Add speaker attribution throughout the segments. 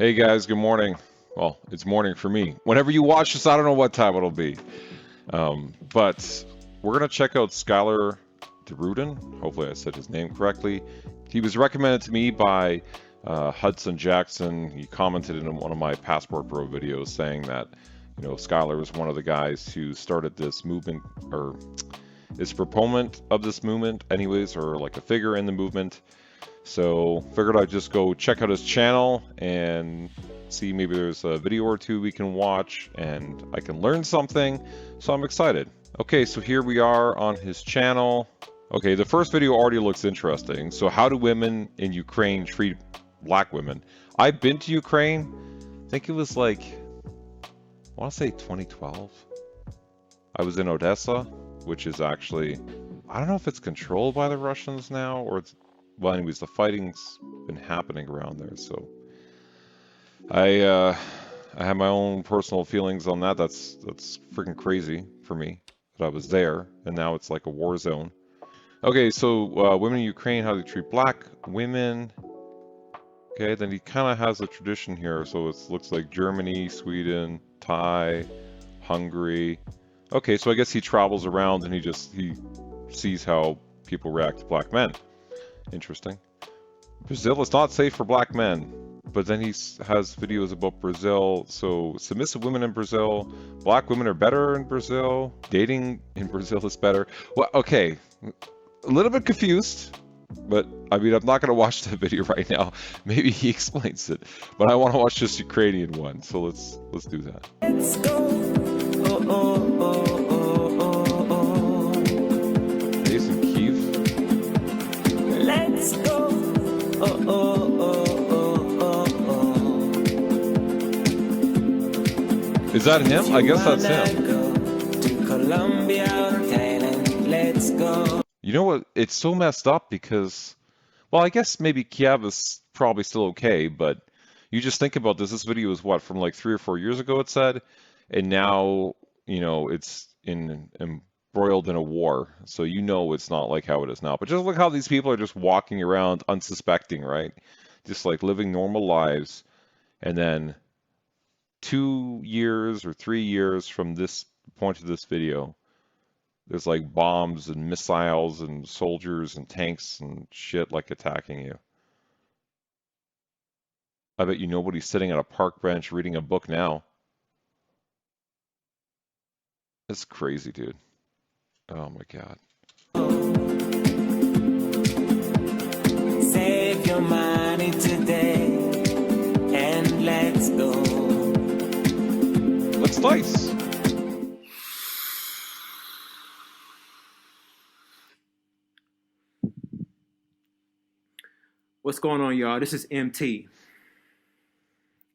Speaker 1: Hey guys, good morning. Well, it's morning for me. Whenever you watch this, I don't know what time it'll be. But we're going to check out Skylar DeRouen. Hopefully I said his name correctly. He was recommended to me by Hudson Jackson. He commented in one of my Passport Bro videos saying that, Skylar was one of the guys who started this movement, or is a proponent of this movement anyways, or like a figure in the movement. So figured I'd just go check out his channel and see maybe there's a video or two we can watch and I can learn something. So I'm excited. Okay, so here we are on his channel. Okay, the first video already looks interesting. So how do women in Ukraine treat black women? I've been to Ukraine. I think it was like, I want to say 2012. I was in Odessa, which is actually, I don't know if it's controlled by the Russians now or it's, well, anyways, the fighting's been happening around there, so I have my own personal feelings on that. That's freaking crazy for me that I was there, and now it's like a war zone. Okay, so women in Ukraine, how they treat black women. Okay, then he kind of has a tradition here, so it looks like Germany, Sweden, Thai, Hungary. Okay, so I guess he travels around and he sees how people react to black men. Interesting. Brazil is not safe for black men, but then he has videos about Brazil. So submissive women in Brazil, black women are better in Brazil, dating in Brazil is better. Well, okay, a little bit confused, but I mean, I'm not going to watch the video right now. Maybe he explains it, but I want to watch this Ukrainian one. So let's do that.
Speaker 2: Let's go. Oh, oh, oh, oh, oh, oh.
Speaker 1: Jason Keefe.
Speaker 2: Let's go. Oh, oh, oh, oh, oh, oh.
Speaker 1: Is that him? I guess that's him.
Speaker 2: To Colombia or Thailand. Let's go.
Speaker 1: You know what? It's so messed up because, well, I guess maybe Kiev is probably still okay, but you just think about this. This video is what, from like 3 or 4 years ago, it said, and now, it's embroiled in a war. So it's not like how it is now. But just look how these people are just walking around unsuspecting, right? Just like living normal lives. And then 2 years or 3 years from this point of this video, there's like bombs and missiles and soldiers and tanks and shit like attacking you. I bet nobody's sitting on a park bench reading a book now. It's crazy, dude. Oh my God.
Speaker 2: Save your money today and let's go.
Speaker 1: Let's dice.
Speaker 3: What's going on, y'all? This is MT,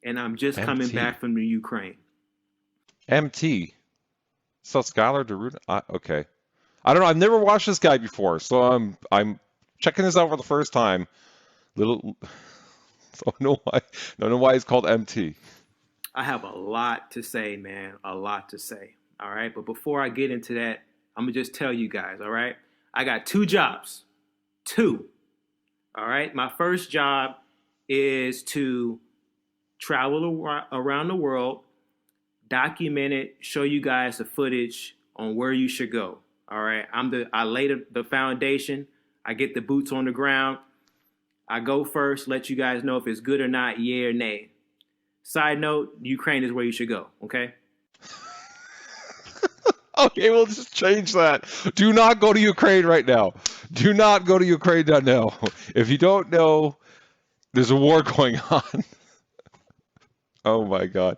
Speaker 3: and I'm just coming back from the Ukraine.
Speaker 1: MT. So Skylar DeRouen. Okay. I don't know. I've never watched this guy before, so I'm checking this out for the first time. So I don't know why he's called MT.
Speaker 3: I have a lot to say, man. A lot to say. All right. But before I get into that, I'm gonna just tell you guys. All right. I got 2 jobs. 2. All right. My first job is to travel around the world, document it, show you guys the footage on where you should go. All right. I lay the foundation. I get the boots on the ground. I go first, let you guys know if it's good or not, yay or nay. Side note, Ukraine is where you should go. Okay.
Speaker 1: Okay, we'll just change that. Do not go to Ukraine right now. Do not go to Ukraine right now. If you don't know, there's a war going on. Oh my God.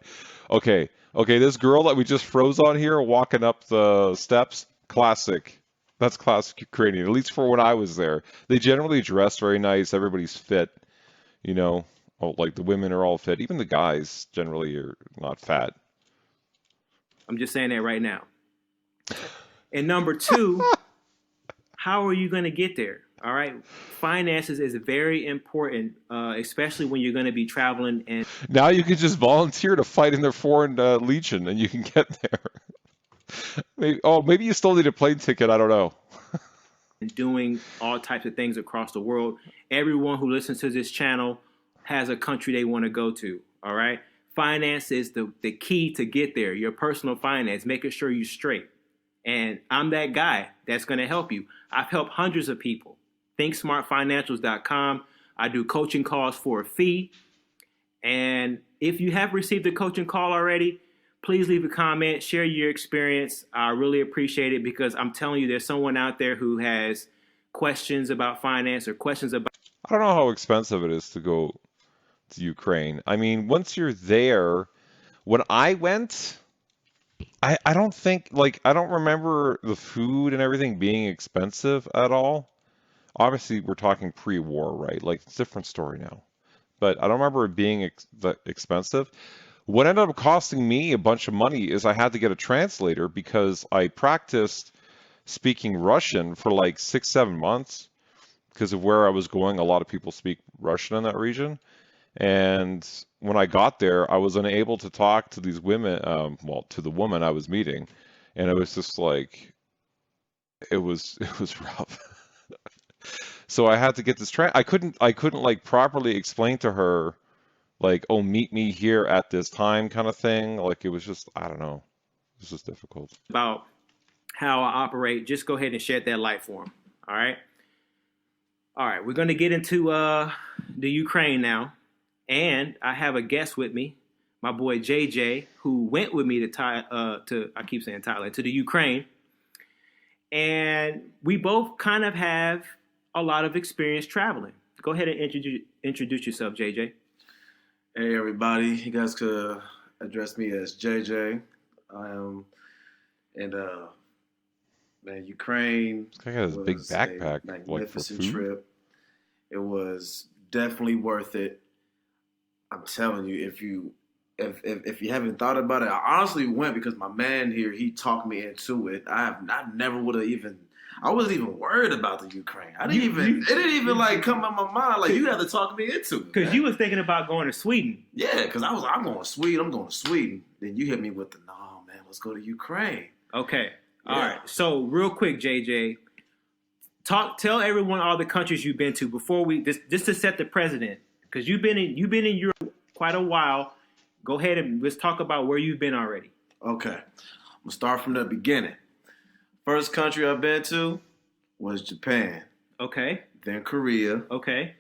Speaker 1: Okay, this girl that we just froze on here walking up the steps, classic. That's classic Ukrainian, at least for when I was there. They generally dress very nice. Everybody's fit, like the women are all fit. Even the guys generally are not fat.
Speaker 3: I'm just saying that right now. And number 2, how are you going to get there? All right. Finances is very important, especially when you're going to be traveling. And
Speaker 1: now you can just volunteer to fight in the foreign legion and you can get there. Maybe you still need a plane ticket. I don't know.
Speaker 3: And doing all types of things across the world. Everyone who listens to this channel has a country they want to go to. All right. Finance is the key to get there. Your personal finance, making sure you're straight. And I'm that guy that's going to help you. I've helped hundreds of people. ThinkSmartFinancials.com. I do coaching calls for a fee. And if you have received a coaching call already, please leave a comment, share your experience. I really appreciate it because I'm telling you, there's someone out there who has questions about finance or questions about.
Speaker 1: I don't know how expensive it is to go to Ukraine. I mean, once you're there, when I went, I don't think, like, I don't remember the food and everything being expensive at all. Obviously, we're talking pre-war, right? Like, it's a different story now. But I don't remember it being expensive. What ended up costing me a bunch of money is I had to get a translator because I practiced speaking Russian for like 6, 7 months because of where I was going. A lot of people speak Russian in that region. And when I got there, I was unable to talk to these women, well, to the woman I was meeting. And it was just like, it was rough. So I had to get this I couldn't like properly explain to her like, oh, meet me here at this time kind of thing. Like it was just, I don't know. It was just difficult.
Speaker 3: About how I operate, just go ahead and shed that light for them. All right. All right. We're going to get into the Ukraine now. And I have a guest with me, my boy JJ, who went with me to I keep saying Thailand, to the Ukraine. And we both kind of have a lot of experience traveling. Go ahead and introduce yourself, JJ.
Speaker 4: Hey everybody, you guys could address me as JJ. I am in man, Ukraine.
Speaker 1: This guy got his big
Speaker 4: was
Speaker 1: backpack,
Speaker 4: a
Speaker 1: like for
Speaker 4: magnificent
Speaker 1: food.
Speaker 4: trip. It was definitely worth it. I'm telling you, if you haven't thought about it, I honestly went because my man here, he talked me into it. I never would have even. I wasn't even worried about the Ukraine. It didn't even like come in my mind. Like you had to talk me into it.
Speaker 3: Because you was thinking about going to Sweden.
Speaker 4: Yeah, because I'm going to Sweden. Then you hit me with the, no, man, let's go to Ukraine.
Speaker 3: Okay.
Speaker 4: Yeah.
Speaker 3: All right. So real quick, JJ, tell everyone all the countries you've been to before we just to set the precedent. Because you've been in Europe quite a while. Go ahead and let's talk about where you've been already.
Speaker 4: Okay. I'm going to start from the beginning. First country I've been to was Japan.
Speaker 3: Okay.
Speaker 4: Then Korea.
Speaker 3: Okay.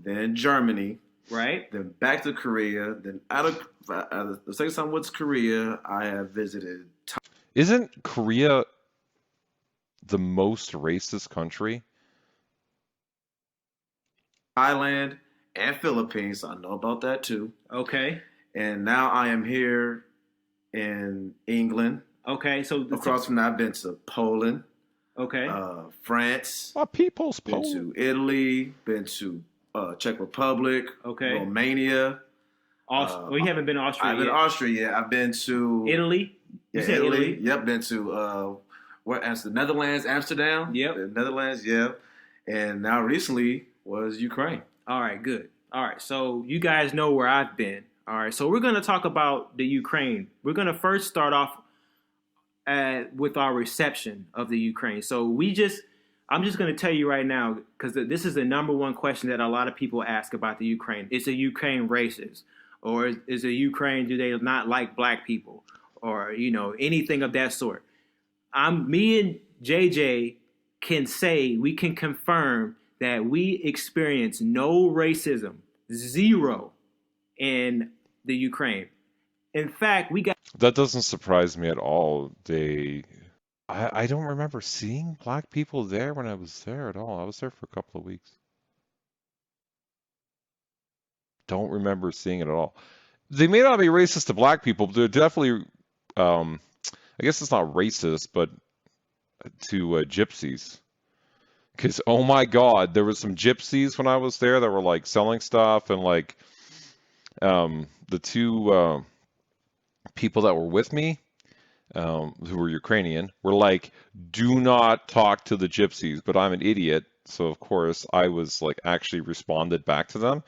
Speaker 4: Then Germany.
Speaker 3: Right.
Speaker 4: Then back to Korea. Then out of the second time I went to Korea, I have visited
Speaker 1: Isn't Korea the most racist country?
Speaker 4: Thailand and Philippines. So I know about that too.
Speaker 3: Okay.
Speaker 4: And now I am here in England.
Speaker 3: Okay. So
Speaker 4: Across from that, I've been to Poland.
Speaker 3: Okay.
Speaker 4: France.
Speaker 1: My people's
Speaker 4: Been
Speaker 1: Poland.
Speaker 4: to Italy. Been to Czech Republic.
Speaker 3: Okay.
Speaker 4: Romania.
Speaker 3: Well, you haven't been to Austria
Speaker 4: I've been
Speaker 3: yet.
Speaker 4: to Austria yet. I've been to
Speaker 3: Italy. You
Speaker 4: Yeah,
Speaker 3: said Italy.
Speaker 4: Yep, been to the Netherlands, Amsterdam.
Speaker 3: Yep.
Speaker 4: The Netherlands, yeah. And now recently was Ukraine.
Speaker 3: All right, good. All right, so you guys know where I've been. All right, so we're going to talk about the Ukraine. We're going to first start off with our reception of the Ukraine. So I'm just going to tell you right now, because this is the number one question that a lot of people ask about the Ukraine. Is the Ukraine racist? Or is the Ukraine, do they not like black people? Or, anything of that sort. Me and JJ we can confirm that we experience no racism, zero, in the Ukraine. In fact,
Speaker 1: That doesn't surprise me at all. I don't remember seeing black people there when I was there at all. I was there for a couple of weeks. Don't remember seeing it at all. They may not be racist to black people, but they're definitely, I guess it's not racist, but to gypsies. Because, oh my God, there was some gypsies when I was there that were like selling stuff, and like the two people that were with me, who were Ukrainian, were like, do not talk to the gypsies. But I'm an idiot, so of course I was like actually responded back to them.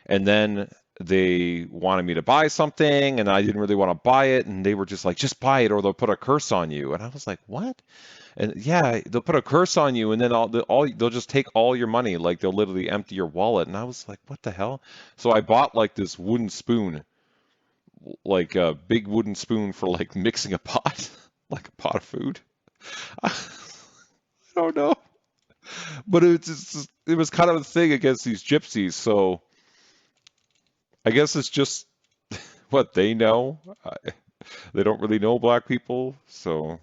Speaker 1: And then they wanted me to buy something, and I didn't really want to buy it, and they were just like, just buy it or they'll put a curse on you. And I was like, what? And yeah, they'll put a curse on you, and then they'll just take all your money, like they'll literally empty your wallet. And I was like, what the hell? So I bought like this wooden spoon, like a big wooden spoon for like mixing a pot, like a pot of food. I don't know, but it was kind of a thing against these gypsies. So I guess it's just what they know. They don't really know black people, so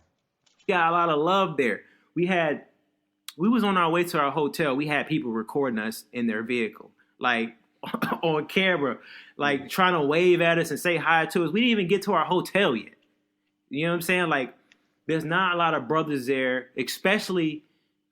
Speaker 3: Got a lot of love there. We was on our way to our hotel. We had people recording us in their vehicle, like on camera, like trying to wave at us and say hi to us. We didn't even get to our hotel yet. You know what I'm saying? Like, there's not a lot of brothers there, especially.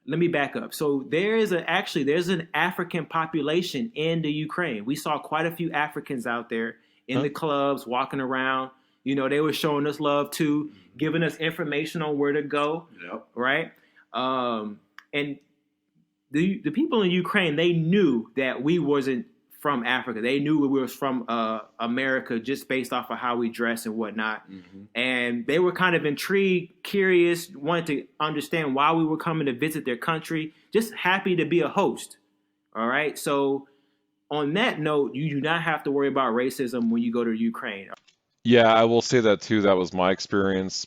Speaker 3: Let me back up. So there's an African population in the Ukraine. We saw quite a few Africans out there in the clubs, walking around. You know, they were showing us love too, giving us information on where to go.
Speaker 4: Yep.
Speaker 3: Right. And the people in Ukraine, they knew that we wasn't from Africa. They knew we were from America just based off of how we dress and whatnot. Mm-hmm. And they were kind of intrigued, curious, wanted to understand why we were coming to visit their country, just happy to be a host. All right. So on that note, you do not have to worry about racism when you go to Ukraine.
Speaker 1: yeah, I will say that too. That was my experience.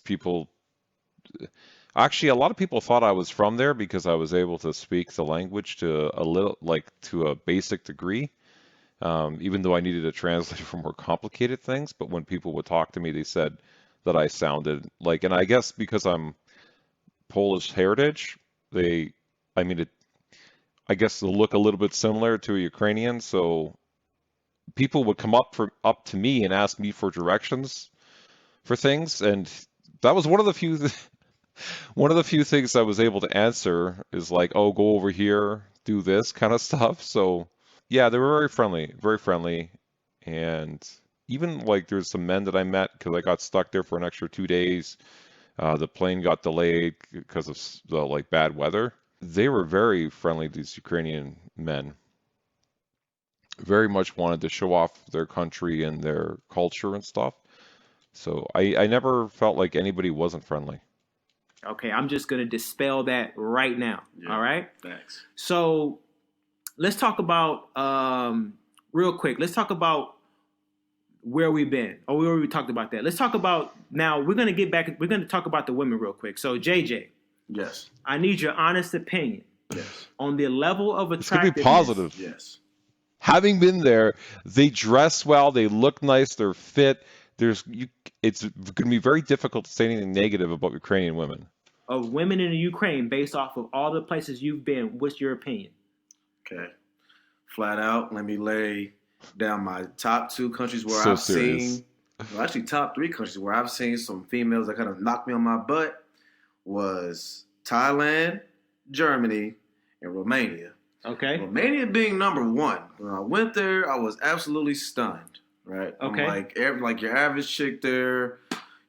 Speaker 1: Actually, a lot of people thought I was from there because I was able to speak the language to a basic degree. Even though I needed a translator for more complicated things. But when people would talk to me, they said that I sounded like, and I guess because I'm Polish heritage, I guess they'll look a little bit similar to a Ukrainian. So people would come up to me and ask me for directions for things, and that was one of the few things I was able to answer is like, oh, go over here, do this kind of stuff. So. Yeah, they were very friendly, and even like there's some men that I met because I got stuck there for an extra 2 days. The plane got delayed because of the like bad weather. They were very friendly, these Ukrainian men. Very much wanted to show off their country and their culture and stuff. So I never felt like anybody wasn't friendly.
Speaker 3: Okay, I'm just going to dispel that right now.
Speaker 4: Yeah,
Speaker 3: all right?
Speaker 4: Thanks.
Speaker 3: So let's talk about, real quick, let's talk about where we've been. Oh, we already talked about that. Let's talk about, now we're going to talk about the women real quick. So JJ.
Speaker 4: Yes.
Speaker 3: I need your honest opinion.
Speaker 4: Yes.
Speaker 3: On the level of
Speaker 1: It's going to be
Speaker 3: attractiveness.
Speaker 1: positive.
Speaker 4: Yes.
Speaker 1: Having been there, they dress well, they look nice, they're fit. It's going to be very difficult to say anything negative about Ukrainian women.
Speaker 3: Of women in the Ukraine based off of all the places you've been, what's your opinion?
Speaker 4: Okay. Flat out, let me lay down my top 2 countries where
Speaker 1: So
Speaker 4: I've
Speaker 1: serious.
Speaker 4: seen, well, actually top 3 countries where I've seen some females that kind of knocked me on my butt was Thailand, Germany, and Romania.
Speaker 3: Okay.
Speaker 4: Romania being number 1. When I went there, I was absolutely stunned, right?
Speaker 3: Okay.
Speaker 4: I'm like your average chick there,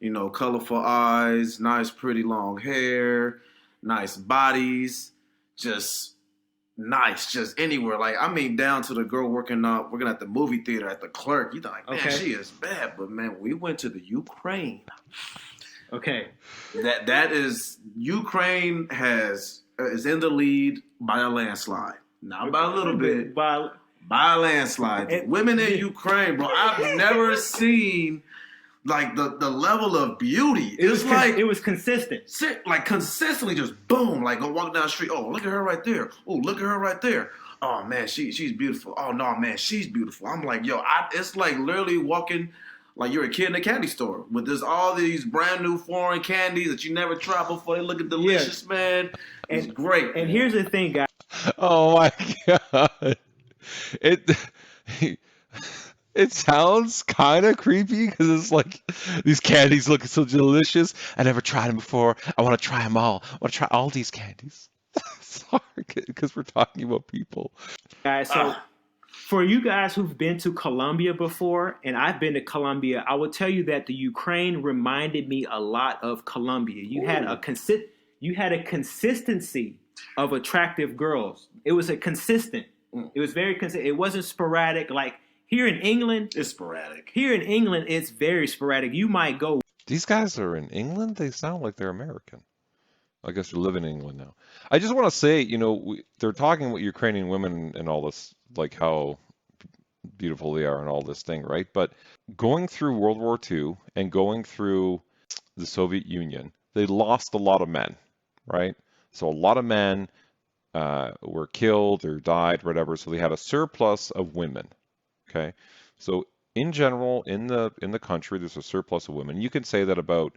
Speaker 4: you know, colorful eyes, nice pretty long hair, nice bodies, just nice, just anywhere. Like, I mean, down to the girl working at the movie theater at the clerk. You think, man,
Speaker 3: Okay.
Speaker 4: she is bad. But man, we went to the Ukraine.
Speaker 3: Okay.
Speaker 4: That is Ukraine is in the lead by a landslide. Not by a little bit, by a landslide. Women in Ukraine, bro. I've never seen like the level of beauty.
Speaker 3: It was consistent.
Speaker 4: Like consistently just boom, like go walk down the street. Oh, look at her right there. Oh, look at her right there. Oh man, she's beautiful. Oh no, man, she's beautiful. I'm like, yo, it's like literally walking like you're a kid in a candy store with there's all these brand new foreign candies that you never tried before. They look delicious, man. It's great.
Speaker 3: And
Speaker 4: man.
Speaker 3: here's the thing, guys.
Speaker 1: Oh my God. It sounds kind of creepy because it's like these candies look so delicious. I never tried them before. I want to try them all. I want to try all these candies. Sorry, because we're talking about people.
Speaker 3: Guys, so for you guys who've been to Colombia before, and I've been to Colombia, I will tell you that the Ukraine reminded me a lot of Colombia. You had a consistency of attractive girls. It was It was very consistent. It wasn't sporadic like here in England.
Speaker 4: It's sporadic.
Speaker 3: Here in England, it's very sporadic. You might go.
Speaker 1: These guys are in England? They sound like they're American. I guess they're living in England now. I just want to say, they're talking with Ukrainian women and all this, like how beautiful they are and all this thing, right? But going through World War II and going through the Soviet Union, they lost a lot of men, right? So a lot of men were killed or died, whatever. So they had a surplus of women. Okay, so in general, in the country, there's a surplus of women. You can say that about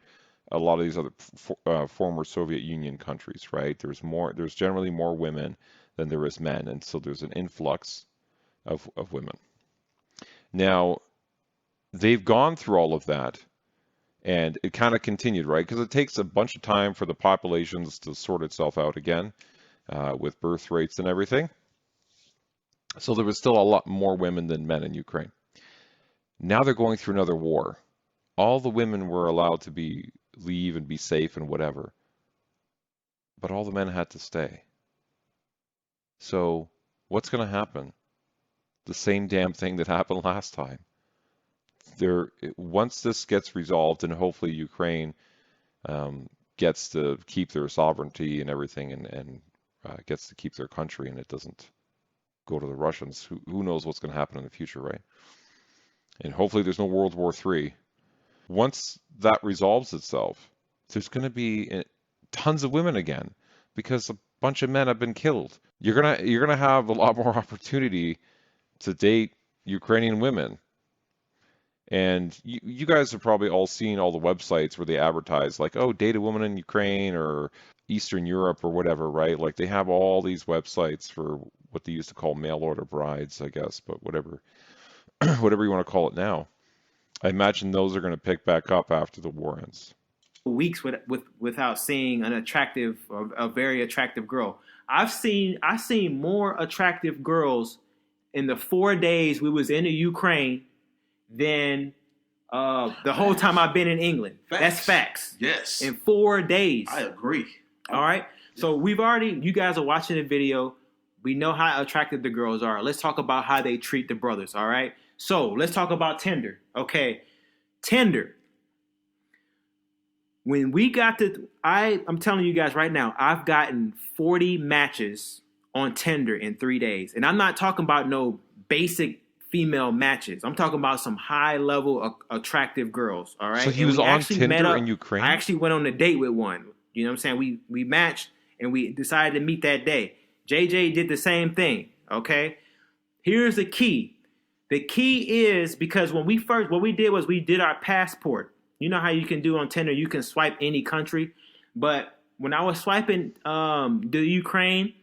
Speaker 1: a lot of these other former Soviet Union countries, right? There's generally more women than there is men, and so there's an influx of women. Now, they've gone through all of that, and it kind of continued, right? Because it takes a bunch of time for the populations to sort itself out again with birth rates and everything. So there was still a lot more women than men in Ukraine. Now they're going through another war. All the women were allowed to leave and be safe and whatever, but all the men had to stay. So what's going to happen? The same damn thing that happened last time. Once this gets resolved, and hopefully Ukraine gets to keep their sovereignty and everything, and gets to keep their country, and it doesn't go to the Russians. Who knows what's going to happen in the future, right? And hopefully there's no World War III. Once that resolves itself, there's going to be tons of women again because a bunch of men have been killed. You're gonna have a lot more opportunity to date Ukrainian women. And you guys have probably all seen all the websites where they advertise like, oh, date a woman in Ukraine or Eastern Europe or whatever, right? Like they have all these websites for what they used to call mail order brides, I guess, but whatever, whatever you want to call it now. I imagine those are going to pick back up after the war ends.
Speaker 3: Weeks without seeing an attractive or a very attractive girl. I've seen more attractive girls in the 4 days we was in the Ukraine than the whole time I've been in England.
Speaker 4: Facts.
Speaker 3: That's facts.
Speaker 4: Yes.
Speaker 3: In 4 days.
Speaker 4: I agree.
Speaker 3: All right. So you guys are watching the video. We know how attractive the girls are. Let's talk about how they treat the brothers. All right. So let's talk about Tinder. Okay. Tinder. When we got I'm telling you guys right now, I've gotten 40 matches on Tinder in 3 days. And I'm not talking about no basic female matches. I'm talking about some high level attractive girls. All right.
Speaker 1: So he was on Tinder in Ukraine?
Speaker 3: I actually went on a date with one. You know what I'm saying? We matched and we decided to meet that day. JJ did the same thing. Okay. Here's the key. The key is because what we did was we did our passport. You know how you can do on Tinder, you can swipe any country. But when I was swiping the Ukraine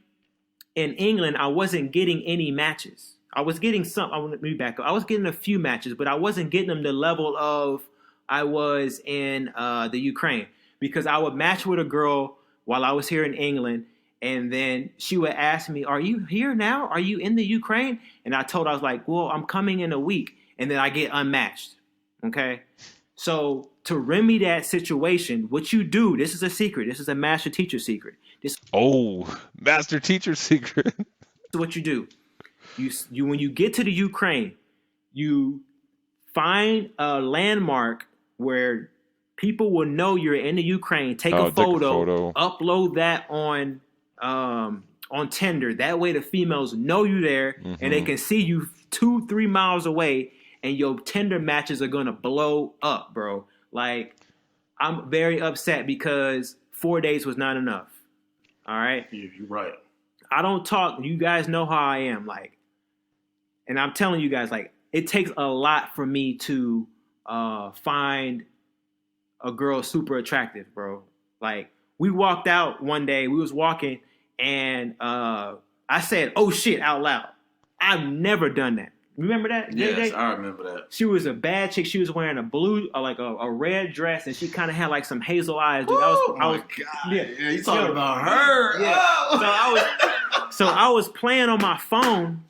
Speaker 3: in England, I wasn't getting any matches. I was getting let me back up. I was getting a few matches, but I wasn't getting them the level of I was in the Ukraine. Because I would match with a girl while I was here in England, and then she would ask me, "Are you here now? Are you in the Ukraine?" And I told her, I was like, "Well, I'm coming in a week." And then I get unmatched. Okay? So to remedy that situation, what you do, this is a secret. This is a master teacher secret.
Speaker 1: Master teacher secret.
Speaker 3: This is what you do. You when you get to the Ukraine, you find a landmark where people will know you're in the Ukraine. Take a photo, upload that on Tinder. That way the females know you there, and they can see you 2-3 miles away, and your Tinder matches are gonna blow up, bro. Like, I'm very upset because 4 days was not enough. All right?
Speaker 4: You're right.
Speaker 3: I don't talk. You guys know how I am. Like, and I'm telling you guys, like, it takes a lot for me to find a girl super attractive, bro. Like, we walked out one day. We was walking, and I said, "Oh shit," out loud. I've never done that. Remember that?
Speaker 4: Yes,
Speaker 3: JJ?
Speaker 4: I remember that.
Speaker 3: She was a bad chick. She was wearing a blue, like a red dress, and she kind of had like some hazel eyes. Dude, I was,
Speaker 4: God.
Speaker 3: Yeah,
Speaker 4: you talking about her?
Speaker 3: Yeah.
Speaker 4: Oh.
Speaker 3: So I was playing on my phone.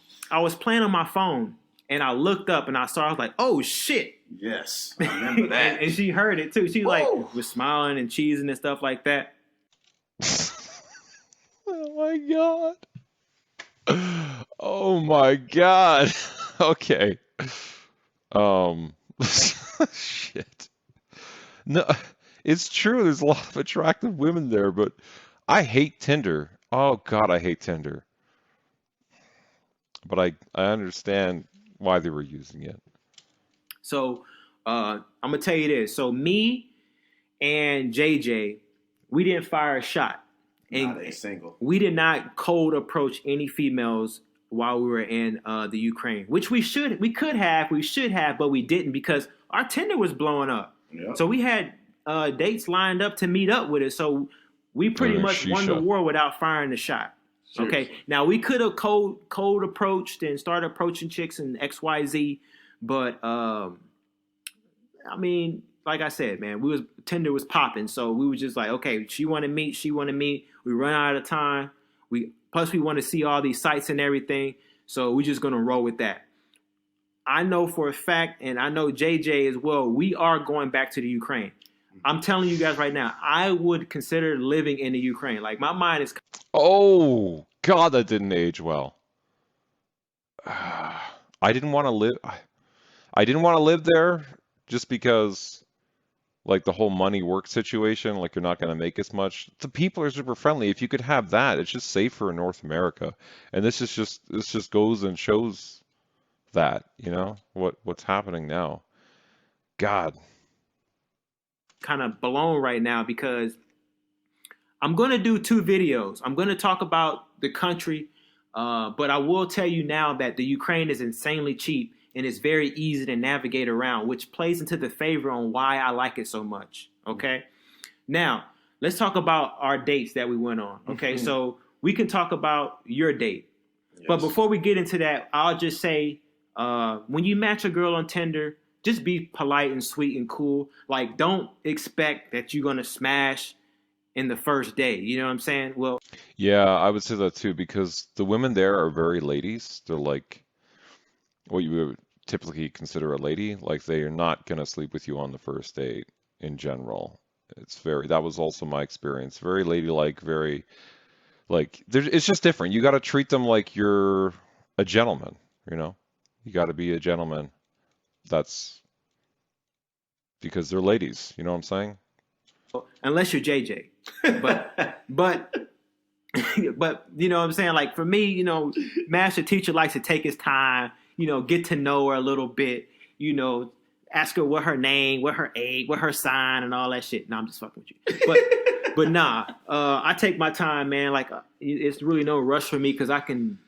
Speaker 3: And I looked up and I was like, "Oh shit!"
Speaker 4: Yes, I remember that.
Speaker 3: and she heard it too. She like was smiling and cheesing and stuff like that.
Speaker 1: Oh my god. Oh my god. Okay. Shit. No, it's true. There's a lot of attractive women there, but I hate Tinder. Oh god, I hate Tinder. But I understand why they were using it.
Speaker 3: So I'm gonna tell you this. So me and JJ, we didn't fire a shot, and
Speaker 4: Not a single.
Speaker 3: we did not cold approach any females while we were in the Ukraine, which we should have, but we didn't because our Tinder was blowing up.
Speaker 4: Yep.
Speaker 3: So we had dates lined up to meet up with it. So we pretty much won the war without firing the shot.
Speaker 4: Seriously.
Speaker 3: Okay, now we could have cold approached and started approaching chicks and XYZ, but I mean, like I said, man, Tinder was popping, so we were just like, okay, she wanted me. We run out of time. Plus we want to see all these sites and everything, so we're just gonna roll with that. I know for a fact, and I know JJ as well, we are going back to the Ukraine. I'm telling you guys right now, I would consider living in the Ukraine. Like, my mind is...
Speaker 1: Oh, God, that didn't age well. I didn't want to live... I didn't want to live there just because, like, the whole money work situation, like, you're not going to make as much. The people are super friendly. If you could have that, it's just safer in North America. And this just goes and shows that, you know, what's happening now. God.
Speaker 3: kind of blown right now because I'm going to do 2 videos. I'm going to talk about the country, but I will tell you now that the Ukraine is insanely cheap and it's very easy to navigate around, which plays into the favor on why I like it so much. Okay. Now, let's talk about our dates that we went on. Okay.
Speaker 4: Mm-hmm.
Speaker 3: So we can talk about your date. Yes. But before we get into that, I'll just say, when you match a girl on Tinder, just be polite and sweet and cool. Like, don't expect that you're going to smash in the first day. You know what I'm saying? Well,
Speaker 1: yeah, I would say that too, because the women there are very ladies. They're like what you would typically consider a lady. Like, they are not going to sleep with you on the first date in general. That was also my experience. Very ladylike, very, like, it's just different. You got to treat them like you're a gentleman, you know? You got to be a gentleman. That's because they're ladies. You know what I'm saying?
Speaker 3: Unless you're JJ, but you know what I'm saying? Like, for me, you know, master teacher likes to take his time, you know, get to know her a little bit, you know, ask her what her name, what her age, what her sign, and all that shit. No, I'm just fucking with you. But nah, I take my time, man. Like, it's really no rush for me because I can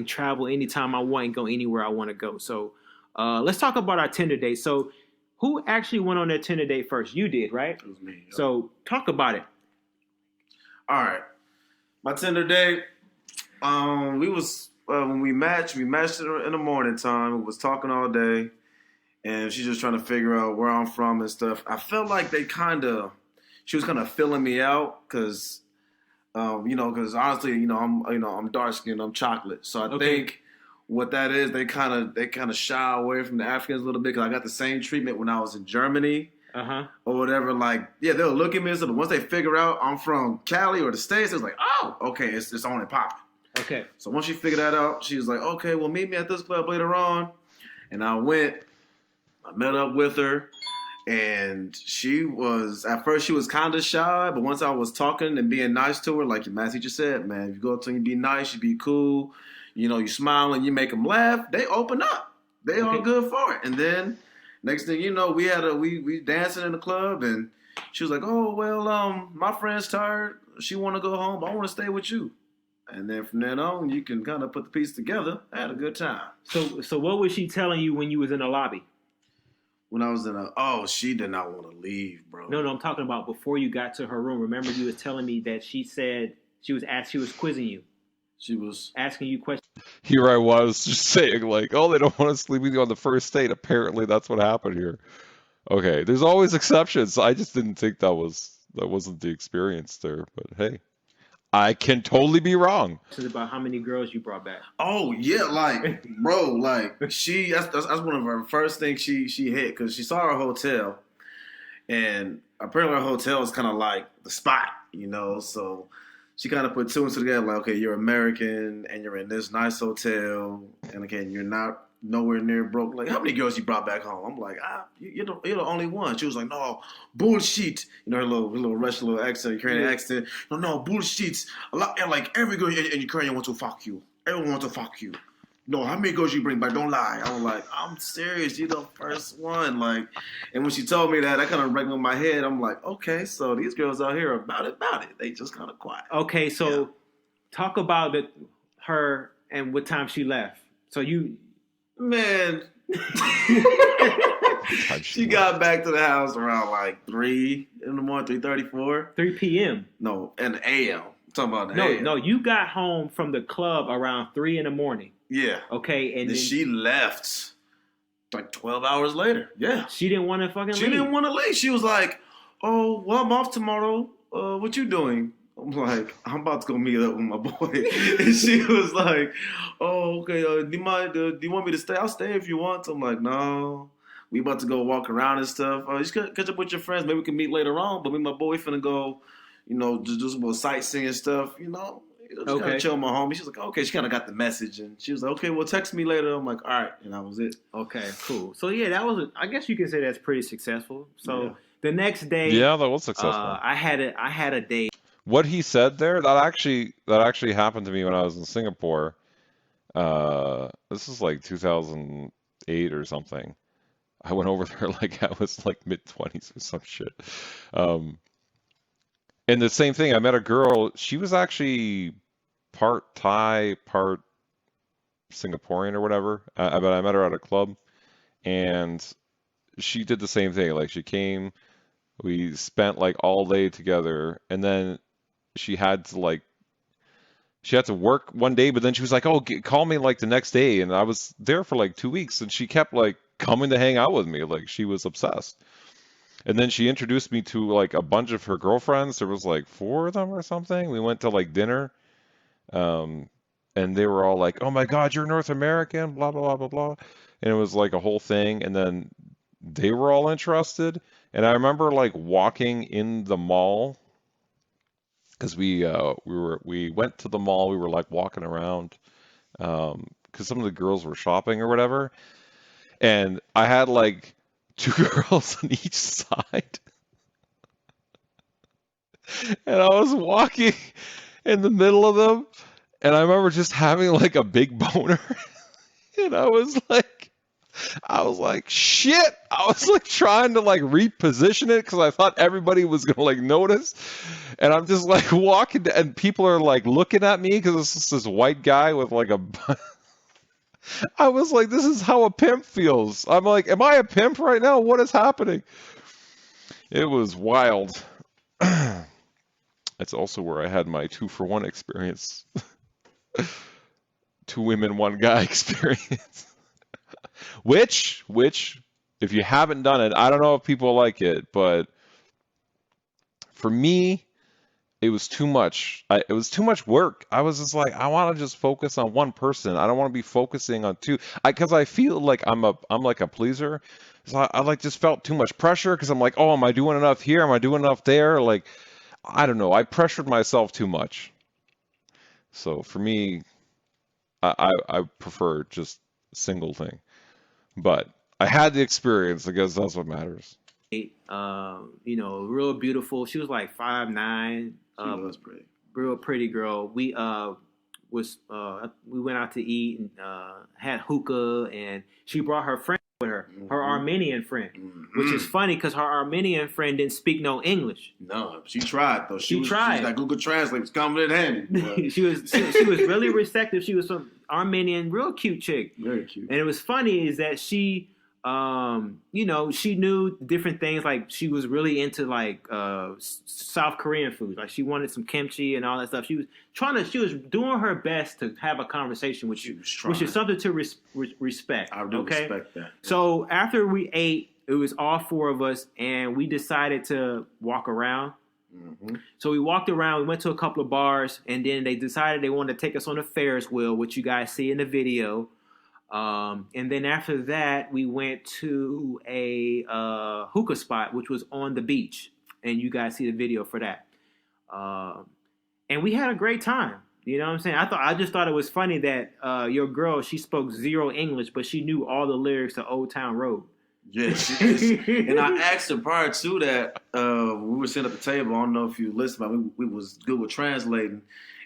Speaker 3: travel anytime I want and go anywhere I want to go. So let's talk about our Tinder date. So who actually went on that Tinder date first? You did, right?
Speaker 4: It was me.
Speaker 3: So talk about it.
Speaker 4: All right. My Tinder date, we was, when we matched in the morning time. We was talking all day. And she's just trying to figure out where I'm from and stuff. I felt like she was kind of filling me out because, you know, because honestly, I'm dark skinned, I'm chocolate. So I think what that is, they kind of shy away from the Africans a little bit because I got the same treatment when I was in Germany or whatever. Like, yeah, they'll look at me and stuff, but once they figure out I'm from Cali or the States, it's like, oh, okay, it's on and popping.
Speaker 3: Okay.
Speaker 4: So once she figured that out, she was like, okay, well, meet me at this club later on. And I met up with her, and at first she was kind of shy, but once I was talking and being nice to her, like your math teacher said, man, if you go up to them, you be nice, you be cool, you know, you smile and you make them laugh, they open up. They all good for it. And then next thing you know, we dancing in the club, and she was like, oh, well, my friend's tired. She want to go home. I want to stay with you. And then from then on, you can kind of put the piece together. I had a good time.
Speaker 3: So what was she telling you when you was in the lobby?
Speaker 4: When I was she did not want to leave, bro.
Speaker 3: No, I'm talking about before you got to her room. Remember, you was telling me that she said she was quizzing you.
Speaker 4: She was
Speaker 3: asking you questions.
Speaker 1: Here I was just saying, like, oh, they don't want to sleep with you on the first date. Apparently, that's what happened here. Okay, there's always exceptions. I just didn't think that wasn't the experience there. But hey, I can totally be wrong.
Speaker 3: This is about how many girls you brought back.
Speaker 4: Oh yeah, like, bro, like that's one of her first things she hit because she saw our hotel, and apparently our hotel is kind of like the spot, you know. So she kind of put 2 and 2 together, like, okay, you're American and you're in this nice hotel, and again, you're not nowhere near broke. Like, how many girls you brought back home? I'm like, you're the only one. She was like, no, bullshit. You know, her little Russian little accent, Ukrainian accent. No, bullshit. Like, every girl in Ukraine wants to fuck you. Everyone wants to fuck you. no, how many girls you bring back? Don't lie. I was like, I'm serious. You the first one. Like, and when she told me that, I kind of rang in my head. I'm like, okay, so these girls out here are about it. They just kind of quiet.
Speaker 3: Okay, so talk about her and what time she left. So you,
Speaker 4: man, she got back to the house around like 3 in the morning, 3:34.
Speaker 3: 3 p.m.
Speaker 4: No, in the a.m. I'm talking about the a.m.
Speaker 3: No, you got home from the club around 3 in the morning.
Speaker 4: Yeah.
Speaker 3: Okay, and then
Speaker 4: she left like 12 hours later. Yeah.
Speaker 3: She didn't want to fucking leave.
Speaker 4: She didn't want to leave. She was like, oh, well, I'm off tomorrow. What you doing? I'm like, I'm about to go meet up with my boy. And she was like, oh, okay, do you want me to stay? I'll stay if you want. I'm like, no. We about to go walk around and stuff. Just catch up with your friends. Maybe we can meet later on. But me and my boy finna go, just do some more sightseeing and stuff, Just kind of chill with my homie. She was like, okay. She kind of got the message. And she was like, okay, well, text me later. I'm like, all right. And that was it.
Speaker 3: Okay, cool. So, yeah, that was, I guess you can say that's pretty successful. So, the next day.
Speaker 1: Yeah, that was successful.
Speaker 3: I had a date.
Speaker 1: What he said there, that actually happened to me when I was in Singapore. This is like 2008 or something. I went over there like I was like mid-20s or some shit. And the same thing, I met a girl. She was actually part Thai, part Singaporean or whatever. But I met her at a club, and she did the same thing. Like she came, we spent like all day together, and then she had to work one day, but then she was like, "Oh, call me like the next day." And I was there for like 2 weeks, and she kept like coming to hang out with me. Like she was obsessed. And then she introduced me to like a bunch of her girlfriends. There was like 4 of them or something. We went to like dinner, and they were all like, "Oh my God, you're North American," blah blah blah blah blah. And it was like a whole thing. And then they were all interested. And I remember like walking in the mall. Because we went to the mall, we were like walking around, because some of the girls were shopping or whatever, and I had like 2 girls on each side, and I was walking in the middle of them, and I remember just having like a big boner, and I was like, shit. I was like trying to like reposition it because I thought everybody was gonna like notice, and I'm just like walking, and people are like looking at me because it's just this white guy with like a. I was like, this is how a pimp feels. I'm like, am I a pimp right now? What is happening? It was wild. That's also where I had my 2-for-1 experience. 2 women, 1 guy experience. Which, if you haven't done it, I don't know if people like it, but for me, it was too much. It was too much work. I was just like, I want to just focus on one person. I don't want to be focusing on 2, because I feel like I'm like a pleaser. So I like just felt too much pressure because I'm like, oh, am I doing enough here? Am I doing enough there? Like, I don't know. I pressured myself too much. So for me, I prefer just a single thing. But I had the experience. I guess that's what matters.
Speaker 3: Real beautiful. She was like 5'9".
Speaker 4: She was pretty.
Speaker 3: Real pretty girl. We went out to eat and had hookah, and she brought her friend with her, her Armenian friend, which is funny because her Armenian friend didn't speak no English.
Speaker 4: No, she tried though.
Speaker 3: She tried.
Speaker 4: She was like Google Translate was coming in handy.
Speaker 3: she was really receptive. She was some Armenian, real cute chick.
Speaker 4: Very cute.
Speaker 3: And it was funny is that she, she knew different things. Like she was really into like South Korean food. Like she wanted some kimchi and all that stuff. She was doing her best to have a conversation with you, which is something to respect.
Speaker 4: I do respect that.
Speaker 3: So after we ate, it was all 4 of us, and we decided to walk around. Mm-hmm. So we walked around. We went to a couple of bars, and then they decided they wanted to take us on a Ferris wheel, which you guys see in the video. And then after that, we went to a hookah spot, which was on the beach, and you guys see the video for that. And we had a great time. You know what I'm saying? I just thought it was funny that your girl, she spoke 0 English, but she knew all the lyrics to Old Town Road.
Speaker 4: Yes, and I asked her prior to that. We were sitting at the table. I don't know if you listened, but we was good with translating.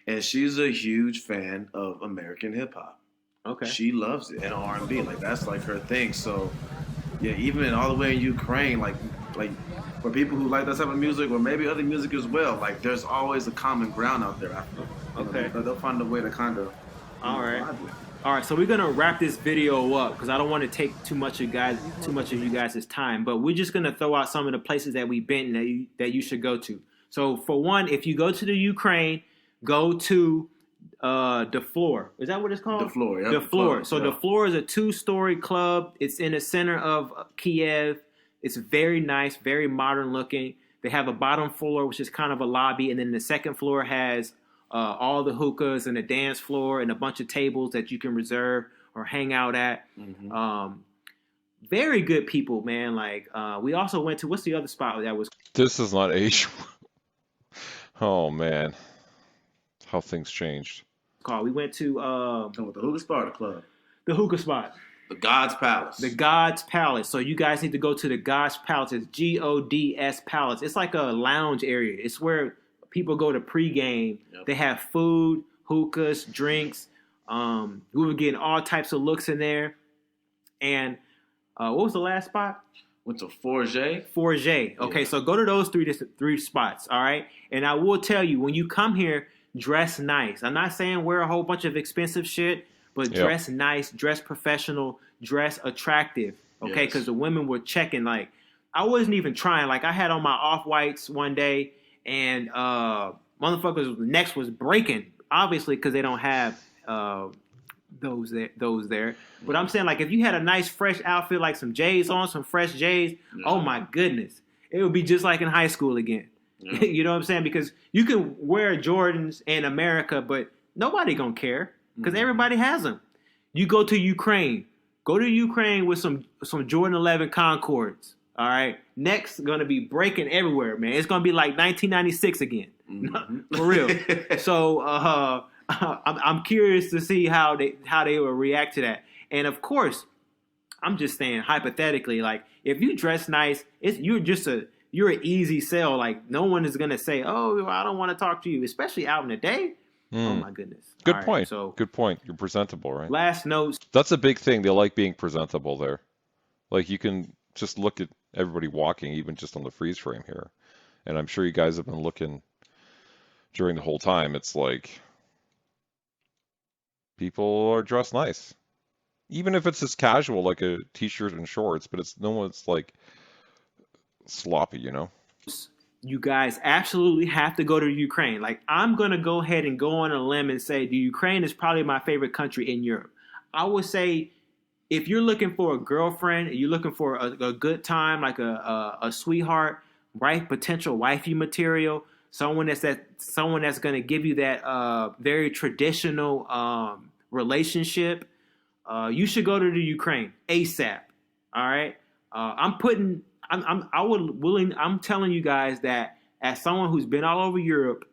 Speaker 4: And she's a huge fan of American hip hop.
Speaker 3: Okay.
Speaker 4: She loves it and R&B. Like that's like her thing. So yeah, even all the way in Ukraine, like for people who like that type of music or maybe other music as well, like there's always a common ground out there. I feel.
Speaker 3: Okay.
Speaker 4: They'll find a way to kind of
Speaker 3: All right.
Speaker 4: vibe with it.
Speaker 3: All right, so we're gonna wrap this video up because I don't want to take too much of you guys' time. But we're just gonna throw out some of the places that we've been that you should go to. So for one, if you go to the Ukraine, go to the Floor. Is that what it's called?
Speaker 4: The Floor, yeah.
Speaker 3: The Floor. So
Speaker 4: yeah.
Speaker 3: the Floor is a 2-story club. It's in the center of Kiev. It's very nice, very modern looking. They have a bottom floor, which is kind of a lobby, and then the second floor has all the hookahs and a dance floor and a bunch of tables that you can reserve or hang out at.
Speaker 4: Mm-hmm.
Speaker 3: Very good people, man. Like we also went to, what's the other spot that was
Speaker 1: This is not Asia. Oh man, how things changed.
Speaker 3: called? We went to
Speaker 4: Come with the hookah spot or the club?
Speaker 3: the hookah spot,
Speaker 4: The God's Palace.
Speaker 3: the God's Palace. So you guys need to go to the God's Palace. It's Gods Palace. It's like a lounge area. It's where people go to pregame.
Speaker 4: Yep.
Speaker 3: They have food, hookahs, drinks. We were getting all types of looks in there. And what was the last spot?
Speaker 4: Went to Forget.
Speaker 3: Forget. Okay,
Speaker 4: Yeah.
Speaker 3: so go to those three spots, all right? And I will tell you, when you come here, dress nice. I'm not saying wear a whole bunch of expensive shit, but
Speaker 1: Yep.
Speaker 3: dress nice, dress professional, dress attractive, okay?
Speaker 4: Yes.
Speaker 3: Because the women were checking. Like, I wasn't even trying. Like, I had on my off-whites one day, and motherfuckers' necks was breaking, obviously, because they don't have those there. But I'm saying, like, if you had a nice fresh outfit, like some J's on, some fresh J's,
Speaker 4: Yeah.
Speaker 3: oh my goodness, it would be just like in high school again.
Speaker 4: Yeah.
Speaker 3: You know what I'm saying? Because you can wear Jordans in America, but nobody gonna care because everybody has them. You go to Ukraine, with some Jordan 11 Concords. All right, next gonna be breaking everywhere, man. It's gonna be like 1996 again, for real. So I'm curious to see how they will react to that. And of course, I'm just saying hypothetically, like if you dress nice, you're an easy sell. Like no one is gonna say, "Oh, I don't want to talk to you," especially out in the day. Oh my goodness.
Speaker 1: Good
Speaker 3: All right,
Speaker 1: point.
Speaker 3: so
Speaker 1: Good point. You're presentable, right?
Speaker 3: last notes.
Speaker 1: That's a big thing. They like being presentable there. Like you can just look at everybody walking, even just on the freeze frame here. And I'm sure you guys have been looking during the whole time. It's like people are dressed nice. Even if it's just casual, like a t-shirt and shorts, but it's no one's like sloppy, you know?
Speaker 3: You guys absolutely have to go to Ukraine. Like, I'm going to go ahead and go on a limb and say the Ukraine is probably my favorite country in Europe. I would say if you're looking for a girlfriend, you're looking for a good time, like a sweetheart, right? Potential wifey material, someone that's going to give you that very traditional relationship, you should go to the Ukraine ASAP. All right. I'm telling you guys that as someone who's been all over Europe,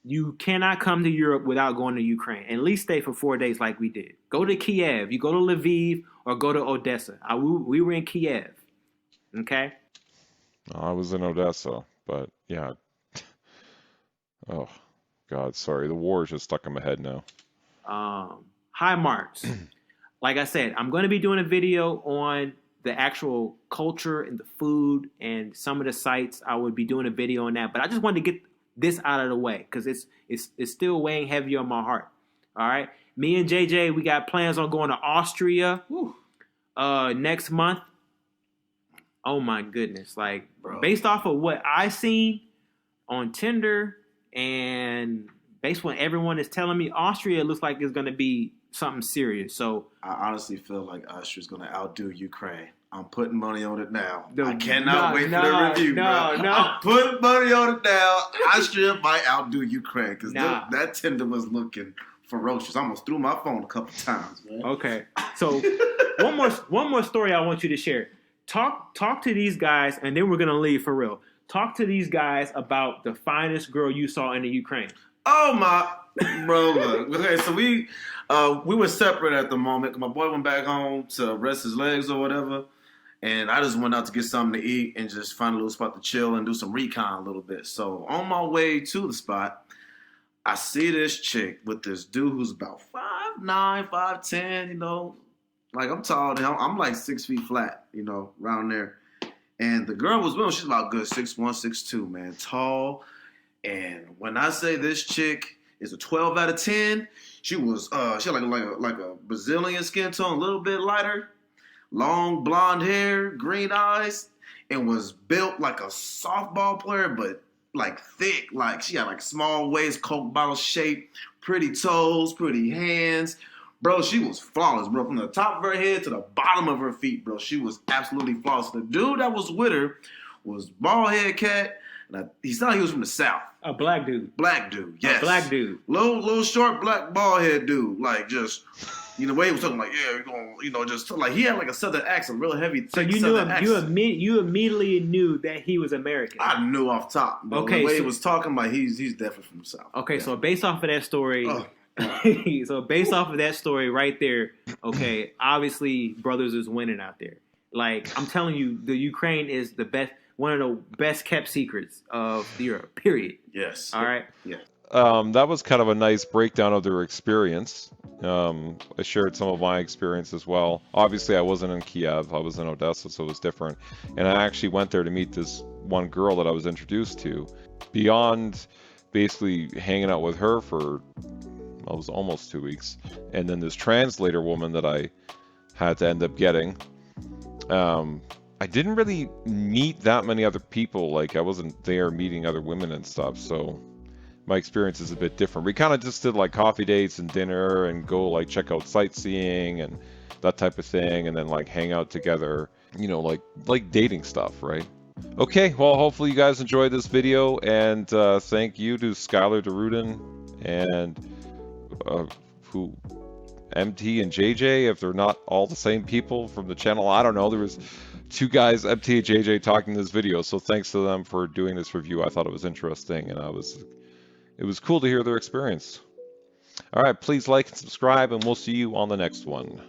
Speaker 3: you cannot come to Europe without going to Ukraine. At least stay for 4 days like we did. Go to Kiev. You go to Lviv or go to Odessa. We were in Kiev. Okay?
Speaker 1: I was in Odessa, but yeah. Oh, God, sorry. The war is just stuck in my head now.
Speaker 3: High marks. Like I said, I'm going to be doing a video on the actual culture and the food and some of the sites. I would be doing a video on that, but I just wanted to get this out of the way because it's still weighing heavy on my heart. All right, me and JJ, we got plans on going to Austria next month. Oh my goodness! Like,
Speaker 4: Bro.
Speaker 3: Based off of what I seen on Tinder and based on what everyone is telling me, Austria looks like it's going to be something serious. So
Speaker 4: I honestly feel like Austria's going to outdo Ukraine. I'm putting money on it now.
Speaker 3: The-
Speaker 4: I cannot
Speaker 3: no,
Speaker 4: wait
Speaker 3: no,
Speaker 4: for the review,
Speaker 3: no,
Speaker 4: bro.
Speaker 3: no.
Speaker 4: I'm putting money on it now. Austria might outdo Ukraine because
Speaker 3: Nah.
Speaker 4: that Tinder was looking ferocious. I almost threw my phone a couple times, man.
Speaker 3: okay, so one more story I want you to share. Talk to these guys, and then we're gonna leave for real. Talk to these guys about the finest girl you saw in the Ukraine.
Speaker 4: Oh my, bro! Look. Okay, so we were separate at the moment. My boy went back home to rest his legs or whatever, and I just went out to get something to eat and just find a little spot to chill and do some recon a little bit. So on my way to the spot, I see this chick with this dude who's about 5'9", 5'10", you know. Like, I'm tall. I'm like 6 feet flat, you know, around there. And the girl was she's about good 6'1", 6'2", man. Tall. And when I say this chick is a 12 out of 10, she had like a Brazilian skin tone, a little bit lighter, long blonde hair, green eyes, and was built like a softball player, but like thick. Like, she had like small waist, Coke bottle shape, pretty toes, pretty hands. Bro, she was flawless, bro. From the top of her head to the bottom of her feet, bro. She was absolutely flawless. The dude that was with her was bald head cat. And he sounded like he was from the South.
Speaker 3: A black dude.
Speaker 4: Black dude, yes.
Speaker 3: A black dude.
Speaker 4: Little short black bald head dude. Like, just, you know, the way he was talking, like, yeah, you're going, you know, just like, he had like a southern accent, real heavy.
Speaker 3: So you knew him. You immediately knew that he was American.
Speaker 4: I knew off top. Bro. Okay, the way he was talking, like, he's definitely from the South.
Speaker 3: Okay, yeah. So based off of that story, right there, okay, obviously brothers is winning out there. Like, I'm telling you, the Ukraine is the best. One of the best kept secrets of Europe, period.
Speaker 4: Yes.
Speaker 3: All right?
Speaker 4: Yeah.
Speaker 1: That was kind of a nice breakdown of their experience. I shared some of my experience as well. Obviously, I wasn't in Kiev. I was in Odessa, so it was different. And I actually went there to meet this one girl that I was introduced to. Beyond basically hanging out with her for, it was almost 2 weeks. And then this translator woman that I had to end up getting. I didn't really meet that many other people. Like, I wasn't there meeting other women and stuff, so my experience is a bit different. We kind of just did like coffee dates and dinner and go like check out sightseeing and that type of thing, and then like hang out together, you know, like dating stuff, right? Okay, well, hopefully you guys enjoyed this video, and thank you to Skylar DeRouen and who MT and JJ, if they're not all the same people from the channel. I don't know. There was 2 guys, MT and JJ, talking in this video, so thanks to them for doing this review. I thought it was interesting, and it was cool to hear their experience. All right, please like and subscribe, and we'll see you on the next one.